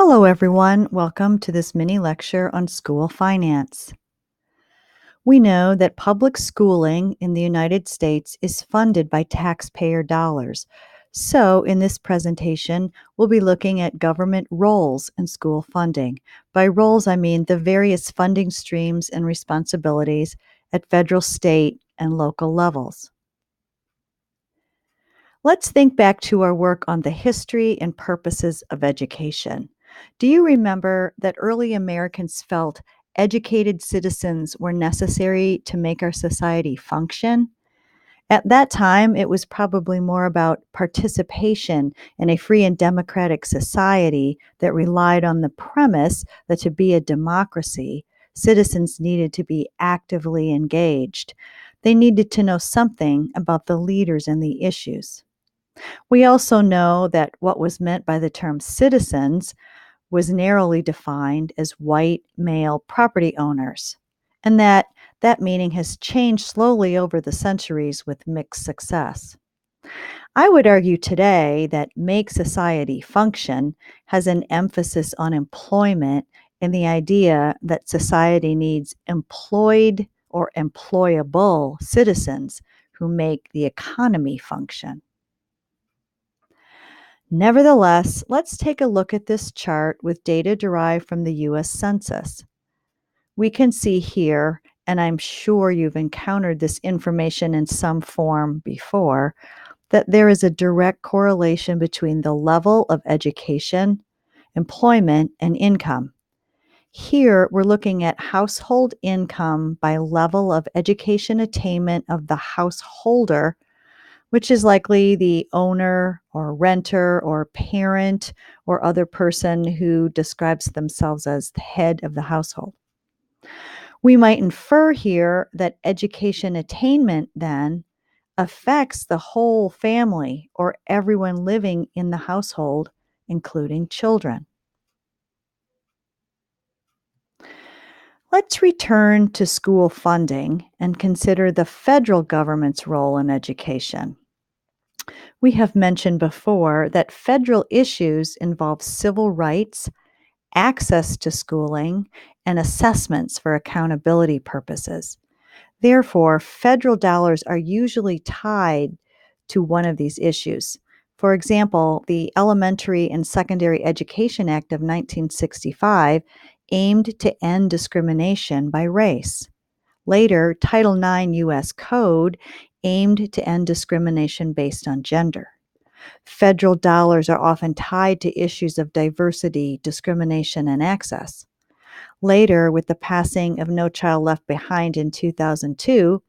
Hello, everyone. Welcome to this mini lecture on school finance. We know that public schooling in the United States is funded by taxpayer dollars. So, in this presentation, we'll be looking at government roles in school funding. By roles, I mean the various funding streams and responsibilities at federal, state, and local levels. Let's think back to our work on the history and purposes of education. Do you remember that early Americans felt educated citizens were necessary to make our society function? At that time, it was probably more about participation in a free and democratic society that relied on the premise that to be a democracy, citizens needed to be actively engaged. They needed to know something about the leaders and the issues. We also know that what was meant by the term citizens was narrowly defined as white male property owners, and that meaning has changed slowly over the centuries with mixed success. I would argue today that make society function has an emphasis on employment and the idea that society needs employed or employable citizens who make the economy function. Nevertheless, let's take a look at this chart with data derived from the US Census. We can see here, and I'm sure you've encountered this information in some form before, that there is a direct correlation between the level of education, employment, and income. Here, we're looking at household income by level of education attainment of the householder, which is likely the owner or renter or parent or other person who describes themselves as the head of the household. We might infer here that education attainment then affects the whole family or everyone living in the household, including children. Let's return to school funding and consider the federal government's role in education. We have mentioned before that federal issues involve civil rights, access to schooling, and assessments for accountability purposes. Therefore, federal dollars are usually tied to one of these issues. For example, the Elementary and Secondary Education Act of 1965 aimed to end discrimination by race. Later, Title IX U.S. Code aimed to end discrimination based on gender. Federal dollars are often tied to issues of diversity, discrimination, and access. Later, with the passing of No Child Left Behind in 2002,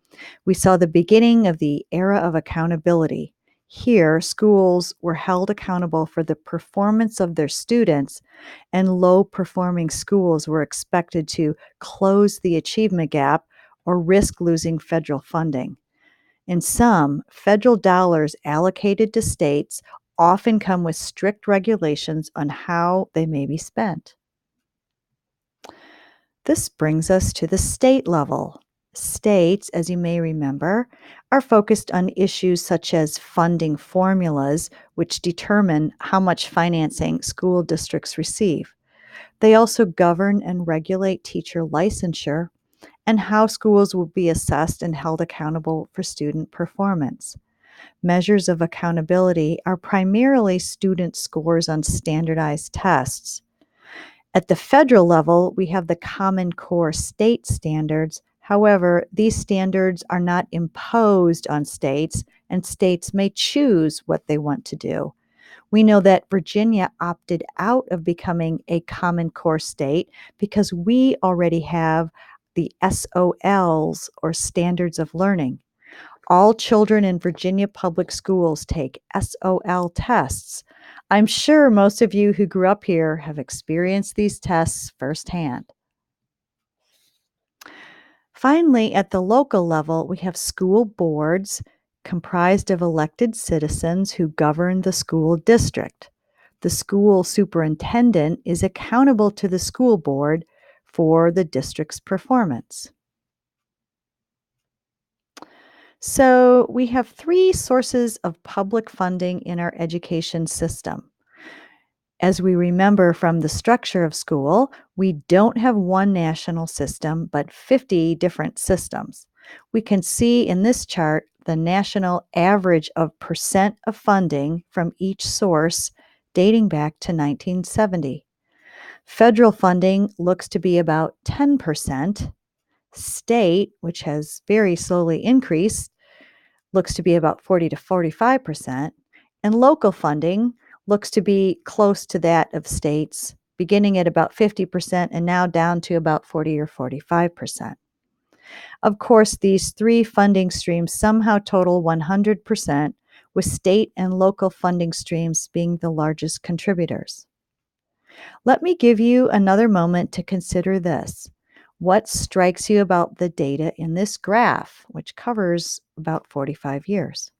we saw the beginning of the era of accountability. Here, schools were held accountable for the performance of their students, and low performing schools were expected to close the achievement gap or risk losing federal funding. In some, federal dollars allocated to states often come with strict regulations on how they may be spent. This brings us to the state level. States, as you may remember, are focused on issues such as funding formulas, which determine how much financing school districts receive. They also govern and regulate teacher licensure and how schools will be assessed and held accountable for student performance. Measures of accountability are primarily student scores on standardized tests. At the federal level, we have the Common Core state standards. However, these standards are not imposed on states, and states may choose what they want to do. We know that Virginia opted out of becoming a Common Core state because we already have the SOLs, or standards of learning. All children in Virginia public schools take SOL tests. I'm sure most of you who grew up here have experienced these tests firsthand. Finally, at the local level, we have school boards comprised of elected citizens who govern the school district. The school superintendent is accountable to the school board for the district's performance. So we have three sources of public funding in our education system. As we remember from the structure of school, we don't have one national system, but 50 different systems. We can see in this chart the national average of percent of funding from each source dating back to 1970. Federal funding looks to be about 10%. State, which has very slowly increased, looks to be about 40 to 45%. And local funding looks to be close to that of states, beginning at about 50% and now down to about 40 or 45%. Of course, these three funding streams somehow total 100%, with state and local funding streams being the largest contributors. Let me give you another moment to consider this. What strikes you about the data in this graph, which covers about 45 years?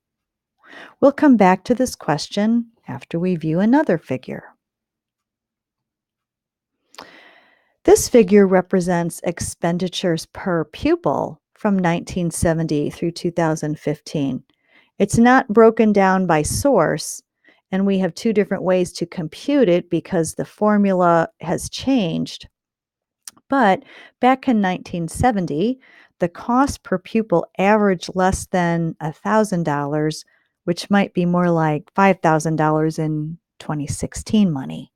We'll come back to this question after we view another figure. This figure represents expenditures per pupil from 1970 through 2015. It's not broken down by source, and we have two different ways to compute it because the formula has changed. But back in 1970, the cost per pupil averaged less than $1,000, which might be more like $5,000 in 2016 money.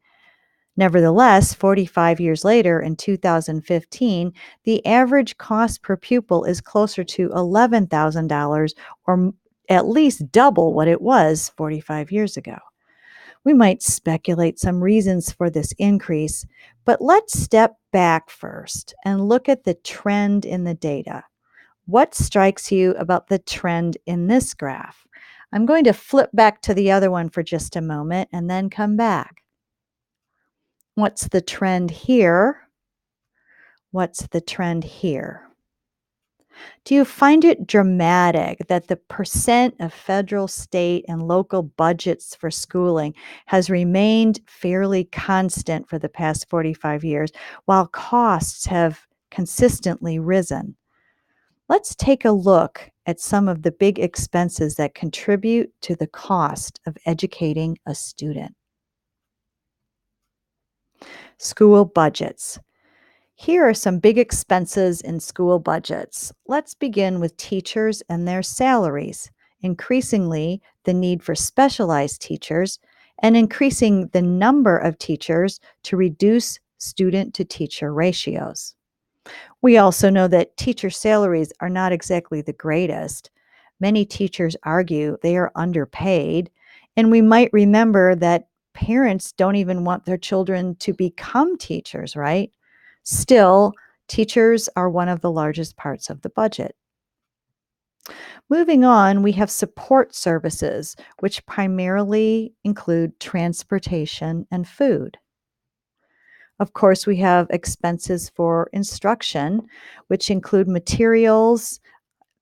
Nevertheless, 45 years later, in 2015, the average cost per pupil is closer to $11,000, or at least double what it was 45 years ago. We might speculate some reasons for this increase, but let's step back first and look at the trend in the data. What strikes you about the trend in this graph? I'm going to flip back to the other one for just a moment and then come back. What's the trend here? What's the trend here? Do you find it dramatic that the percent of federal, state, and local budgets for schooling has remained fairly constant for the past 45 years, while costs have consistently risen? Let's take a look at some of the big expenses that contribute to the cost of educating a student. School budgets. Here are some big expenses in school budgets. Let's begin with teachers and their salaries, increasingly the need for specialized teachers, and increasing the number of teachers to reduce student to teacher ratios. We also know that teacher salaries are not exactly the greatest. Many teachers argue they are underpaid, and we might remember that parents don't even want their children to become teachers, right? Still, teachers are one of the largest parts of the budget. Moving on, we have support services, which primarily include transportation and food. Of course, we have expenses for instruction, which include materials,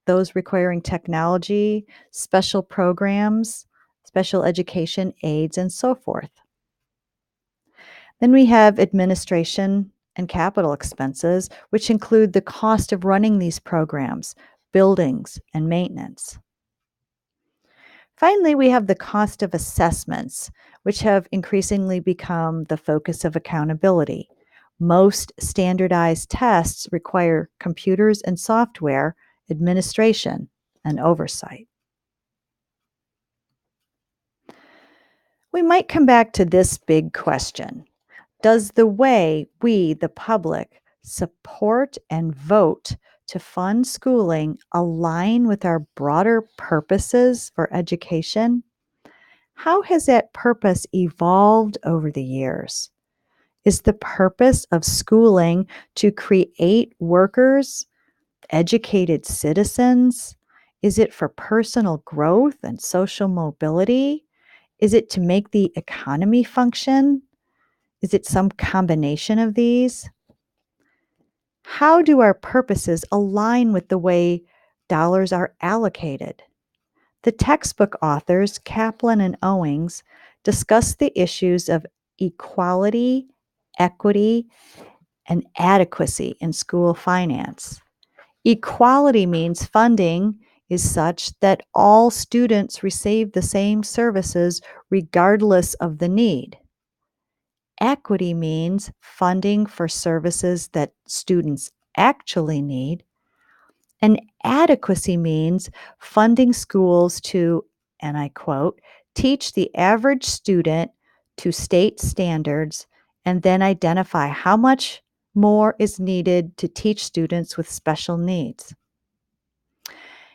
those requiring technology, special programs, special education aids, and so forth. Then we have administration and capital expenses, which include the cost of running these programs, buildings, and maintenance. Finally, we have the cost of assessments, which have increasingly become the focus of accountability. Most standardized tests require computers and software, administration, and oversight. We might come back to this big question. Does the way we, the public, support and vote to fund schooling align with our broader purposes for education? How has that purpose evolved over the years? Is the purpose of schooling to create workers, educated citizens? Is it for personal growth and social mobility? Is it to make the economy function? Is it some combination of these? How do our purposes align with the way dollars are allocated? The textbook authors, Kaplan and Owings, discuss the issues of equality, equity, and adequacy in school finance. Equality means funding is such that all students receive the same services regardless of the need. Equity means funding for services that students actually need. And adequacy means funding schools to, and I quote, teach the average student to state standards and then identify how much more is needed to teach students with special needs.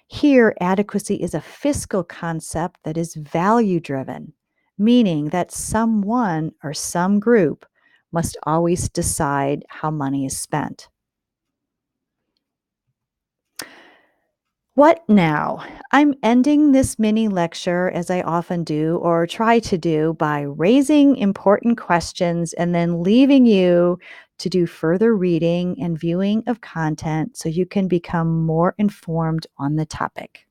Here, adequacy is a fiscal concept that is value driven, meaning that someone or some group must always decide how money is spent. What now? I'm ending this mini lecture, as I often do, or try to do, by raising important questions and then leaving you to do further reading and viewing of content so you can become more informed on the topic.